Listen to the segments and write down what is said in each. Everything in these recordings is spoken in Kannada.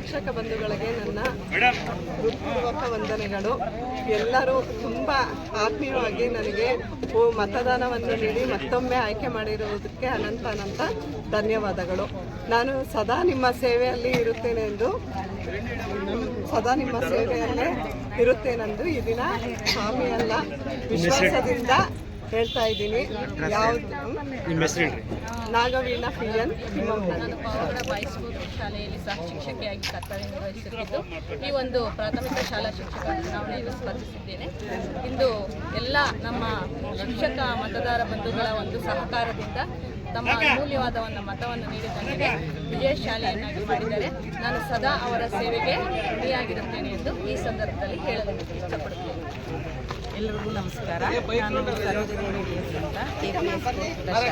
ಶಿಕ್ಷಕ ಬಂಧುಗಳಿಗೆ ನನ್ನ ಹೃತ್ಪೂರ್ವಕ ವಂದನೆಗಳು. ಎಲ್ಲರೂ ತುಂಬ ಆತ್ಮೀಯವಾಗಿ ನನಗೆ ಮತದಾನವನ್ನು ನೀಡಿ ಮತ್ತೊಮ್ಮೆ ಆಯ್ಕೆ ಮಾಡಿರುವುದಕ್ಕೆ ಅನಂತ ಧನ್ಯವಾದಗಳು. ನಾನು ಸದಾ ನಿಮ್ಮ ಸೇವೆಯಲ್ಲಿ ಇರುತ್ತೇನೆಂದು ಈ ದಿನ ಸ್ವಾಮಿಯಲ್ಲ ವಿಶ್ವಾಸದಿಂದ ಹೇಳ್ತಾ ಇದ್ದೀನಿ. ಯಾವುದು ನಾಗವೀಣ PN ಬಾಯಿಸ್ಕೂರು ಶಾಲೆಯಲ್ಲಿ ಸಹ ಶಿಕ್ಷಕಿಯಾಗಿ ಕರ್ತವ್ಯ ನಿರ್ವಹಿಸುತ್ತಿದ್ದು ಈ ಒಂದು ಪ್ರಾಥಮಿಕ ಶಾಲಾ ಶಿಕ್ಷಕ ಚುನಾವಣೆಯನ್ನು ಸ್ಪರ್ಧಿಸಿದ್ದೇನೆ. ಇಂದು ಎಲ್ಲ ನಮ್ಮ ಶಿಕ್ಷಕ ಮತದಾರ ಬಂಧುಗಳ ಒಂದು ಸಹಕಾರದಿಂದ ತಮ್ಮ ಅಮೂಲ್ಯವಾದ ಮತವನ್ನು ನೀಡಿ ನನಗೆ ವಿಜಯ ಶಾಲೆಯನ್ನಾಗಿ ಮಾಡಿದ್ದಾರೆ. ನಾನು ಸದಾ ಅವರ ಸೇವೆಗೆ ಋಣಿಯಾಗಿರುತ್ತೇನೆ ಎಂದು ಈ ಸಂದರ್ಭದಲ್ಲಿ ಹೇಳಲು ಇಷ್ಟಪಡುತ್ತೇನೆ. ಎಲ್ಲರಿಗೂ ನಮಸ್ಕಾರ. ನಾನು ಸರೋಜದೇವಿ DS ಅಂತ ಶಾಲೆ.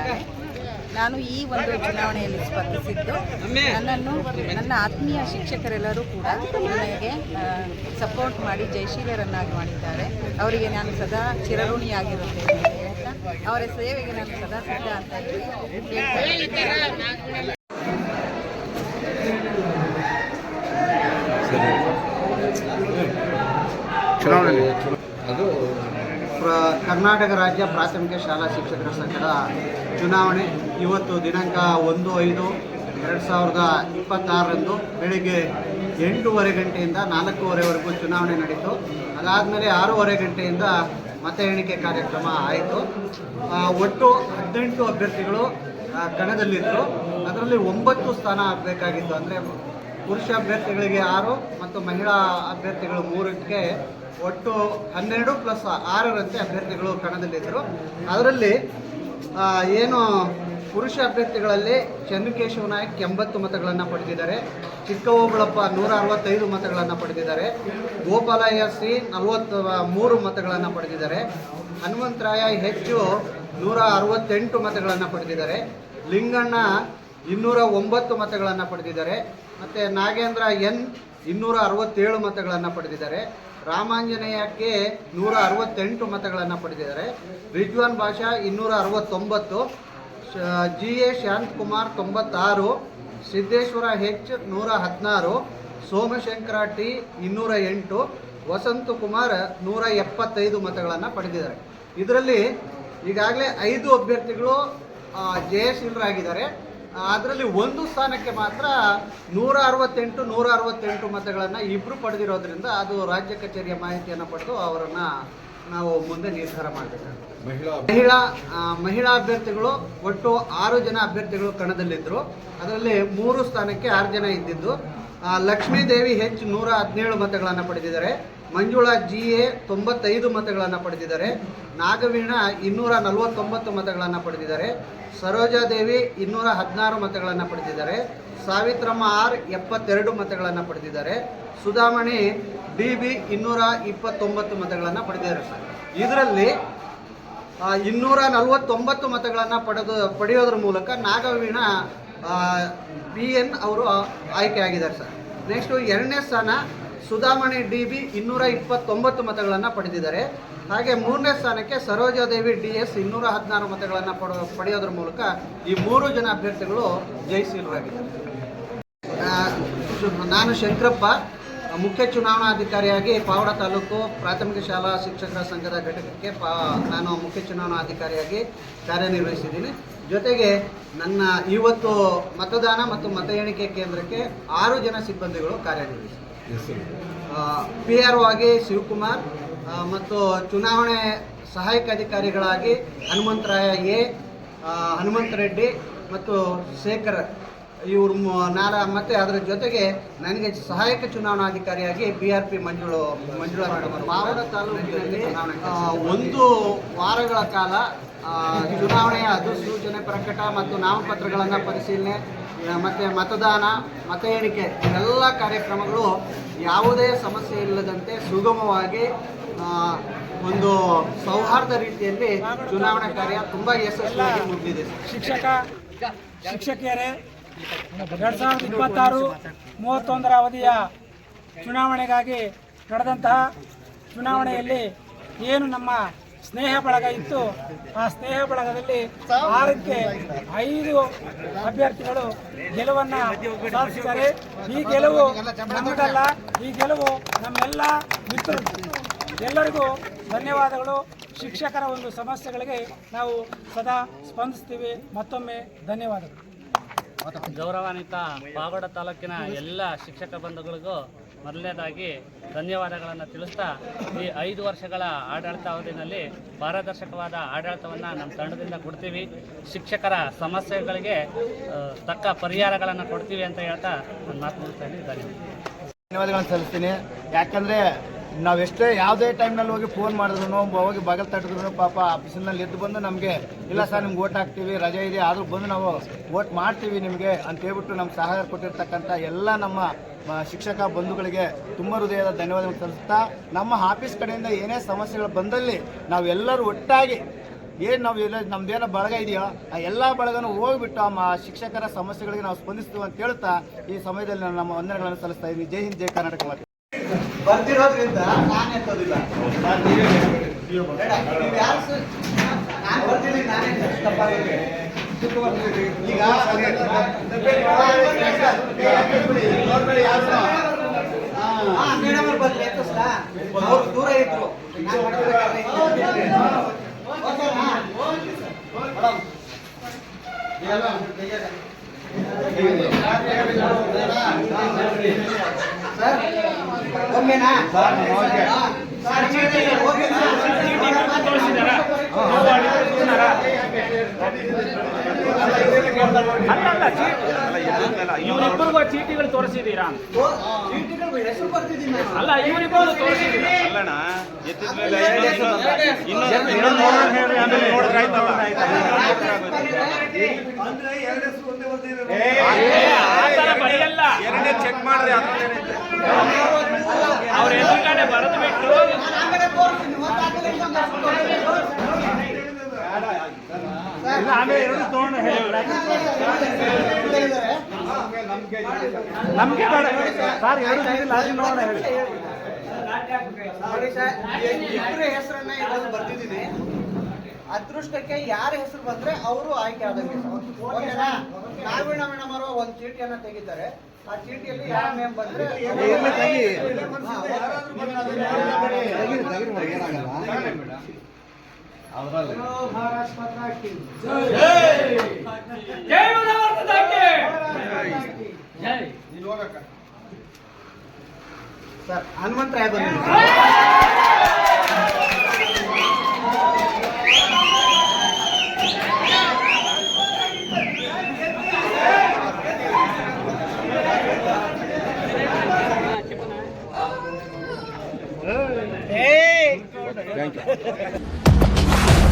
ನಾನು ಈ ಒಂದು ಚುನಾವಣೆಯಲ್ಲಿ ಸ್ಪರ್ಧಿಸಿದ್ದು ನನ್ನ ಆತ್ಮೀಯ ಶಿಕ್ಷಕರೆಲ್ಲರೂ ಕೂಡ ನನಗೆ ಸಪೋರ್ಟ್ ಮಾಡಿ ಜಯಶೀಲರನ್ನಾಗಿ ಮಾಡಿದ್ದಾರೆ. ಅವರಿಗೆ ನಾನು ಸದಾ ಚಿರಋಣಿಯಾಗಿರುತ್ತೇನೆ ಅಂತ ಹೇಳ್ತಾ ಅವರ ಸೇವೆಗೆ ನಾನು ಸದಾ ಸಿದ್ಧ ಅಂತ ಅದು ಕರ್ನಾಟಕ ರಾಜ್ಯ ಪ್ರಾಥಮಿಕ ಶಾಲಾ ಶಿಕ್ಷಕರ ಸಂಘದ ಚುನಾವಣೆ ಇವತ್ತು ದಿನಾಂಕ 1/5/2026 ಬೆಳಿಗ್ಗೆ 8:30 ಗಂಟೆಯಿಂದ 4:15ವರೆಗೂ ಚುನಾವಣೆ ನಡೀತು. ಅದಾದಮೇಲೆ 6:30 ಗಂಟೆಯಿಂದ ಮತ ಎಣಿಕೆ ಕಾರ್ಯಕ್ರಮ ಆಯಿತು. ಒಟ್ಟು 18 ಅಭ್ಯರ್ಥಿಗಳು ಕಣದಲ್ಲಿದ್ದರು. ಅದರಲ್ಲಿ 9 ಸ್ಥಾನ ಆಗಬೇಕಾಗಿತ್ತು. ಅಂದರೆ ಪುರುಷ ಅಭ್ಯರ್ಥಿಗಳಿಗೆ 6 ಮತ್ತು ಮಹಿಳಾ ಅಭ್ಯರ್ಥಿಗಳು 3ಕ್ಕೆ ಒಟ್ಟು 12 + 6ರಂತೆ ಅಭ್ಯರ್ಥಿಗಳು ಕಣದಲ್ಲಿದ್ದರು. ಅದರಲ್ಲಿ ಏನು ಪುರುಷ ಅಭ್ಯರ್ಥಿಗಳಲ್ಲಿ ಚಂದ್ರಕೇಶವ ನಾಯಕ್ 80 ಮತಗಳನ್ನು ಪಡೆದಿದ್ದಾರೆ. ಚಿಕ್ಕಓಬಳಪ್ಪ 165 ಮತಗಳನ್ನು ಪಡೆದಿದ್ದಾರೆ. ಗೋಪಾಲಯ್ಯ ಸಿ 43 ಮತಗಳನ್ನು ಪಡೆದಿದ್ದಾರೆ. ಹನುಮಂತರಾಯ ಹೆಚ್ಚು 168 ಮತಗಳನ್ನು ಪಡೆದಿದ್ದಾರೆ. ಲಿಂಗಣ್ಣ 209 ಮತಗಳನ್ನು ಪಡೆದಿದ್ದಾರೆ. ಮತ್ತು ನಾಗೇಂದ್ರ N 267 ಮತಗಳನ್ನು ಪಡೆದಿದ್ದಾರೆ. ರಾಮಾಂಜನೇಯಕ್ಕೆ 168 ಮತಗಳನ್ನು ಪಡೆದಿದ್ದಾರೆ. ರಿಜ್ವಾನ್ ಭಾಷಾ 269, GA Shanthakumar 96, Siddeshwara H 116, ಸೋಮಶಂಕರ T 208, ವಸಂತ ಕುಮಾರ್ 175 ಮತಗಳನ್ನು ಪಡೆದಿದ್ದಾರೆ. ಇದರಲ್ಲಿ ಈಗಾಗಲೇ 5 ಅಭ್ಯರ್ಥಿಗಳು ಜಯಶೀಲರಾಗಿದ್ದಾರೆ. ಅದರಲ್ಲಿ 1 ಸ್ಥಾನಕ್ಕೆ ಮಾತ್ರ 168 ಮತಗಳನ್ನು ಇಬ್ಬರು ಪಡೆದಿರೋದ್ರಿಂದ ಅದು ರಾಜ್ಯ ಕಚೇರಿಯ ಮಾಹಿತಿಯನ್ನು ಪಡೆದು ಅವರನ್ನು ನಾವು ಮುಂದೆ ನಿರ್ಧಾರ ಮಾಡಬೇಕಾಗುತ್ತೆ. ಮಹಿಳಾ ಅಭ್ಯರ್ಥಿಗಳು ಒಟ್ಟು 6 ಜನ ಅಭ್ಯರ್ಥಿಗಳು ಕಣದಲ್ಲಿದ್ದರು. ಅದರಲ್ಲಿ 3 ಸ್ಥಾನಕ್ಕೆ 6 ಜನ ಇದ್ದಿದ್ದು. ಲಕ್ಷ್ಮೀದೇವಿ H 117 ಮತಗಳನ್ನು ಪಡೆದಿದ್ದಾರೆ. ಮಂಜುಳಾ GA 95 ಮತಗಳನ್ನು ಪಡೆದಿದ್ದಾರೆ. ನಾಗವೀಣಾ 249 ಮತಗಳನ್ನು ಪಡೆದಿದ್ದಾರೆ. ಸರೋಜಾದೇವಿ 216 ಮತಗಳನ್ನು ಪಡೆದಿದ್ದಾರೆ. ಸಾವಿತ್ರಮ್ಮ R 72 ಮತಗಳನ್ನು ಪಡೆದಿದ್ದಾರೆ. ಸುಧಾಮಣಿ DB 229 ಮತಗಳನ್ನು ಪಡೆದಿದ್ದಾರೆ. ಇದರಲ್ಲಿ 249 ಮತಗಳನ್ನು ಪಡೆಯೋದ್ರ ಮೂಲಕ ನಾಗವೀಣಾ PN ಅವರು ಆಯ್ಕೆಯಾಗಿದ್ದಾರೆ ಸರ್. ನೆಕ್ಸ್ಟು 2ನೇ ಸ್ಥಾನ ಸುಧಾಮಣಿ DB 229 ಮತಗಳನ್ನು ಪಡೆದಿದ್ದಾರೆ. ಹಾಗೆ 3ನೇ ಸ್ಥಾನಕ್ಕೆ ಸರೋಜಾದೇವಿ DS 216 ಮತಗಳನ್ನು ಪಡೆಯೋದ್ರ ಮೂಲಕ ಈ 3 ಜನ ಅಭ್ಯರ್ಥಿಗಳು ಜಯಶೀಲರಾಗಿದ್ದಾರೆ. ನಾನು ಶಂಕರಪ್ಪ, ಮುಖ್ಯ ಚುನಾವಣಾಧಿಕಾರಿಯಾಗಿ ಪಾವಡ ತಾಲೂಕು ಪ್ರಾಥಮಿಕ ಶಾಲಾ ಶಿಕ್ಷಕರ ಸಂಘದ ಘಟಕಕ್ಕೆ ನಾನು ಮುಖ್ಯ ಚುನಾವಣಾಧಿಕಾರಿಯಾಗಿ ಕಾರ್ಯನಿರ್ವಹಿಸಿದ್ದೀನಿ. ಜೊತೆಗೆ ನನ್ನ ಇವತ್ತು ಮತದಾನ ಮತ್ತು ಮತ ಎಣಿಕೆ ಕೇಂದ್ರಕ್ಕೆ 6 ಜನ ಸಿಬ್ಬಂದಿಗಳು ಕಾರ್ಯನಿರ್ವಹಿಸಿದ್ದಾರೆ. PRO ಆಗಿ ಶಿವಕುಮಾರ್ ಮತ್ತು ಚುನಾವಣೆ ಸಹಾಯಕ ಅಧಿಕಾರಿಗಳಾಗಿ ಹನುಮಂತರಾಯ A, ಹನುಮಂತ ರೆಡ್ಡಿ ಮತ್ತು ಶೇಖರ್ ಇವರು ಮತ್ತು ಅದರ ಜೊತೆಗೆ ನನಗೆ ಸಹಾಯಕ ಚುನಾವಣಾಧಿಕಾರಿಯಾಗಿ BRP ಮಂಜುಳಾ ಮೇಡಮ್. ಪಾವಡ ತಾಲೂಕಿನಲ್ಲಿ 1 ವಾರಗಳ ಕಾಲ ಚುನಾವಣೆಯ ಅಧಿಸೂಚನೆ ಪ್ರಕಟ ಮತ್ತು ನಾಮಪತ್ರಗಳನ್ನು ಪರಿಶೀಲನೆ ಮತ್ತು ಮತದಾನ ಮತ ಎಣಿಕೆ ಇವೆಲ್ಲ ಕಾರ್ಯಕ್ರಮಗಳು ಯಾವುದೇ ಸಮಸ್ಯೆ ಇಲ್ಲದಂತೆ ಸುಗಮವಾಗಿ ಒಂದು ಸೌಹಾರ್ದ ರೀತಿಯಲ್ಲಿ ಚುನಾವಣಾ ಕಾರ್ಯ ತುಂಬ ಯಶಸ್ವಿಯಾಗಿ ಮುಗಿದಿದೆ. ಶಿಕ್ಷಕಿಯರೇ, 2026-31 ಅವಧಿಯ ಚುನಾವಣೆಗಾಗಿ ನಡೆದಂತಹ ಚುನಾವಣೆಯಲ್ಲಿ ಏನು ನಮ್ಮ ಸ್ನೇಹ ಬಳಗ ಇತ್ತು. ಆ ಸ್ನೇಹ ಬಳಗದಲ್ಲಿ 6ಕ್ಕೆ 5 ಅಭ್ಯರ್ಥಿಗಳು ಗೆಲುವನ್ನು ಸಾಧಿಸಿದ್ದಾರೆ. ಈ ಗೆಲುವು ನಮ್ಮದಲ್ಲ, ಈ ಗೆಲುವು ನಮ್ಮೆಲ್ಲ ಮಿತ್ರರು. ಎಲ್ಲರಿಗೂ ಧನ್ಯವಾದಗಳು. ಶಿಕ್ಷಕರ ಒಂದು ಸಮಸ್ಯೆಗಳಿಗೆ ನಾವು ಸದಾ ಸ್ಪಂದಿಸ್ತೀವಿ. ಮತ್ತೊಮ್ಮೆ ಧನ್ಯವಾದಗಳು. ಗೌರವಾನ್ವಿತ ಪಾವಗಡ ತಾಲೂಕಿನ ಎಲ್ಲ ಶಿಕ್ಷಕ ಬಂಧುಗಳಿಗೂ ಮೊದಲನೇದಾಗಿ ಧನ್ಯವಾದಗಳನ್ನು ತಿಳಿಸ್ತಾ, ಈ 5 ವರ್ಷಗಳ ಆಡಳಿತಾವಧಿಯಲ್ಲಿ ಪಾರದರ್ಶಕವಾದ ಆಡಳಿತವನ್ನು ನಮ್ಮ ತಂಡದಿಂದ ಕೊಡ್ತೀವಿ. ಶಿಕ್ಷಕರ ಸಮಸ್ಯೆಗಳಿಗೆ ತಕ್ಕ ಪರಿಹಾರಗಳನ್ನು ಕೊಡ್ತೀವಿ ಅಂತ ಹೇಳ್ತಾ ನಾನು ಮಾತು ಮುಗಿಸ್ತಾ ಇದ್ದೀನಿ. ಧನ್ಯವಾದಗಳನ್ನು ಸಲ್ಲಿಸ್ತೀನಿ. ಯಾಕಂದರೆ ನಾವೆಷ್ಟೇ ಯಾವುದೇ ಟೈಮ್ನಲ್ಲಿ ಹೋಗಿ ಫೋನ್ ಮಾಡಿದ್ರು, ಹೋಗಿ ಬಾಗಿಲು ತಟ್ಟಿದ್ರು, ಪಾಪ ಆಫೀಸಿನಲ್ಲಿ ಎದ್ದು ಬಂದು ನಮಗೆ ಇಲ್ಲ ಸರ್ ನಿಮ್ಗೆ ಓಟ್ ಹಾಕ್ತೀವಿ, ರಜೆ ಇದೆ ಆದರೂ ಬಂದು ನಾವು ಓಟ್ ಮಾಡ್ತೀವಿ ನಿಮಗೆ ಅಂತ ಹೇಳ್ಬಿಟ್ಟು ನಮ್ಗೆ ಸಹಕಾರ ಕೊಟ್ಟಿರ್ತಕ್ಕಂಥ ಎಲ್ಲ ನಮ್ಮ ಶಿಕ್ಷಕ ಬಂಧುಗಳಿಗೆ ತುಂಬ ಹೃದಯದ ಧನ್ಯವಾದಗಳು ಸಲ್ಲಿಸ್ತಾ, ನಮ್ಮ ಆಫೀಸ್ ಕಡೆಯಿಂದ ಏನೇ ಸಮಸ್ಯೆಗಳು ಬಂದಲ್ಲಿ ನಾವೆಲ್ಲರೂ ಒಟ್ಟಾಗಿ ಏನು ನಾವು ಎಲ್ಲ ನಮ್ದೇನೋ ಬಳಗ ಇದೆಯೋ ಆ ಎಲ್ಲ ಬಳಗನೂ ಹೋಗಿಬಿಟ್ಟು ಆ ಶಿಕ್ಷಕರ ಸಮಸ್ಯೆಗಳಿಗೆ ನಾವು ಸ್ಪಂದಿಸ್ತೀವಿ ಅಂತ ಹೇಳ್ತಾ ಈ ಸಮಯದಲ್ಲಿ ನಾನು ನಮ್ಮ ವಂದನೆಗಳನ್ನು ಸಲ್ಲಿಸ್ತಾ ಇದ್ದೀನಿ. ಜೈ ಹಿಂದ್, ಜೈ ಕರ್ನಾಟಕ ಮಾತೆ. ಬರ್ತಿರೋದ್ರಿಂದ ನಾನು ಎತ್ತೋದಿಲ್ಲ. ನಾನು ಬರ್ತೀನಿ, ನಾನೇ ತಪ್ಪಾಗಿದೆ. ಈಗ ಮೇಡಮ್ ಅವ್ರು ಬರ್ಲಿ ಎತ್ತಿಸ್ಲಾ? ಅವ್ರು ದೂರ ಇದ್ರು. ಸರ್ ಓಕೆನಾ? ಇವರಿಬ್ಬರಿಗೂ ಚೀಟಿಗಳು ತೋರಿಸಿದ್ದೀರಾ? ಚೀಟಿಗಳು ಹೆಸರು ಬರ್ತಿದ್ದೀನಿ. ಅಲ್ಲ, ಇವರಿಬ್ಬರು ತೋರಿಸಿದ್ದೀರಾ? ಬರೆಯಲ್ಲ, ಚೆಕ್ ಮಾಡಿದ್ರೆ ಅವ್ರ ಎದುರುಗಡೆ ಬರೆದು ಬಿಟ್ಟು ನಮ್ಗೆ ಸರ್ 2 ನೋಡೋಣ ಹೇಳಿ. ನೋಡಿ ಸರ್, ಇಬ್ಬರ ಹೆಸರನ್ನ ಇದರಲ್ಲಿ ಬರ್ತಿದ್ದೀನಿ. ಅದೃಷ್ಟಕ್ಕೆ ಯಾರ ಹೆಸರು ಬಂದ್ರೆ ಅವರು ಆಯ್ಕೆ ಆದಂಗೆ. ಓಕೆನಾ? ನಾರಾಯಣ ಮೇಡಮ್ ಅವರು ಒಂದು ಚೀಟಿಯನ್ನ ತೆಗಿತಾರೆ. ಆ ಚೀಟಿಯಲ್ಲಿ ಯಾವ ನೇಮ್ ಬಂದ್ರೆ ಸರ್ ಹನುಮಂತರಾಯ ಬಂದಿದ್ದಾರೆ. Thank you.